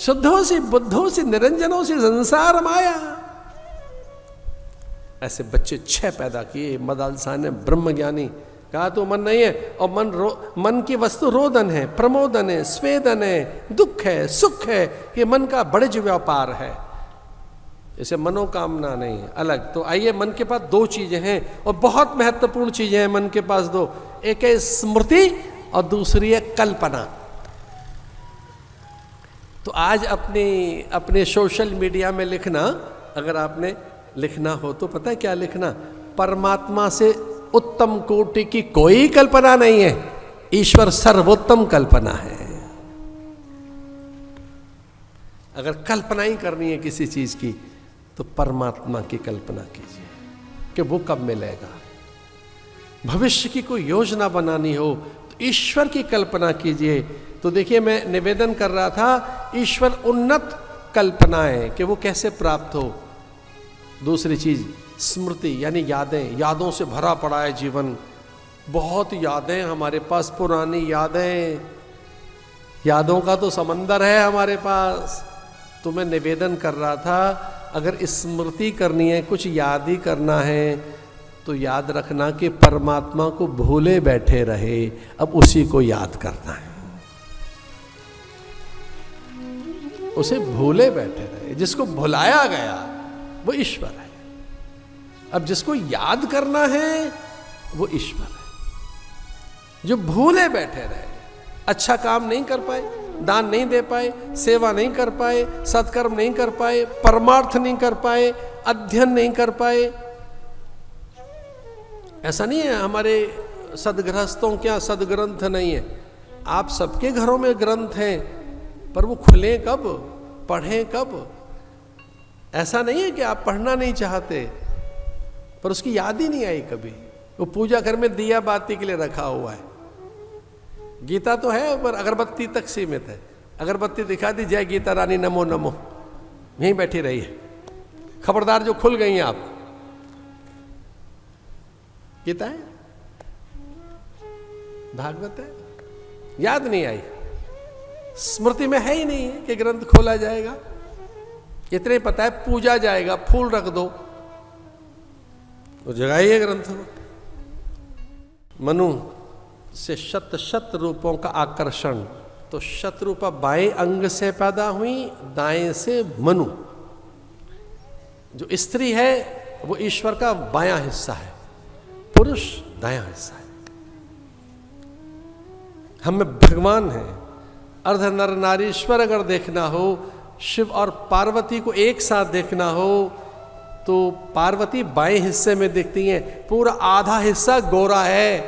शुद्धों बुद्धों निरंजनों से संसार माया। ऐसे बच्चे 6 पैदा किए। मदालसा ने ब्रह्म ज्ञानी कहा तो मन नहीं है, और मन की वस्तु रोदन है, प्रमोदन है, स्वेदन है, दुख है, सुख है। ये मन का बड़े जो व्यापार है, इसे मनोकामना नहीं है, अलग। तो आइए, मन के पास 2 चीजें हैं और बहुत महत्वपूर्ण चीजें हैं मन के पास 2। एक है स्मृति और दूसरी है कल्पना। तो आज अपने सोशल मीडिया में लिखना, अगर आपने लिखना हो तो पता है क्या लिखना? परमात्मा से उत्तम कोटि की कोई कल्पना नहीं है, ईश्वर सर्वोत्तम कल्पना है। अगर कल्पना ही करनी है किसी चीज की तो परमात्मा की कल्पना कीजिए कि वो कब मिलेगा। भविष्य की कोई योजना बनानी हो तो ईश्वर की कल्पना कीजिए। तो देखिए, मैं निवेदन कर रहा था, ईश्वर उन्नत कल्पनाएं कि वो कैसे प्राप्त हो। दूसरी चीज स्मृति, यानी यादें। यादों से भरा पड़ा है जीवन, बहुत यादें हमारे पास, पुरानी यादें, यादों का तो समंदर है हमारे पास। तो मैं निवेदन कर रहा था, अगर स्मृति करनी है, कुछ याद ही करना है, तो याद रखना कि परमात्मा को भूले बैठे रहे, अब उसी को याद करना है। उसे भूले बैठे रहे, जिसको भुलाया गया वो ईश्वर है। अब जिसको याद करना है वो ईश्वर है। जो भूले बैठे रहे, अच्छा काम नहीं कर पाए, दान नहीं दे पाए, सेवा नहीं कर पाए, सत्कर्म नहीं कर पाए, परमार्थ नहीं कर पाए, अध्ययन नहीं कर पाए। ऐसा नहीं है हमारे सदगृहस्थों क्या सदग्रंथ नहीं है। आप सबके घरों में ग्रंथ हैं, पर वो खुले कब, पढ़ें कब? ऐसा नहीं है कि आप पढ़ना नहीं चाहते, पर उसकी याद ही नहीं आई कभी। वो पूजा घर में दिया बाती के लिए रखा हुआ है। गीता तो है पर अगरबत्ती तक सीमित है। अगरबत्ती दिखा दी, जय गीता रानी नमो नमो, यहीं बैठी रही है। खबरदार जो खुल गई हैं आप। गीता है, भागवत है, याद नहीं आई, स्मृति में है ही नहीं कि ग्रंथ खोला जाएगा। इतने पता है पूजा जाएगा, फूल रख दो तो जगाइए ग्रंथ को। मनु से शत शत रूपों का आकर्षण, तो शतरूपा बाएं अंग से पैदा हुई, दाएं से मनु। जो स्त्री है वो ईश्वर का बायां हिस्सा है, पुरुष दायां हिस्सा है। हम में भगवान है। अर्ध नर नारीश्वर अगर देखना हो, शिव और पार्वती को एक साथ देखना हो, तो पार्वती बाएं हिस्से में दिखती हैं, पूरा आधा हिस्सा गोरा है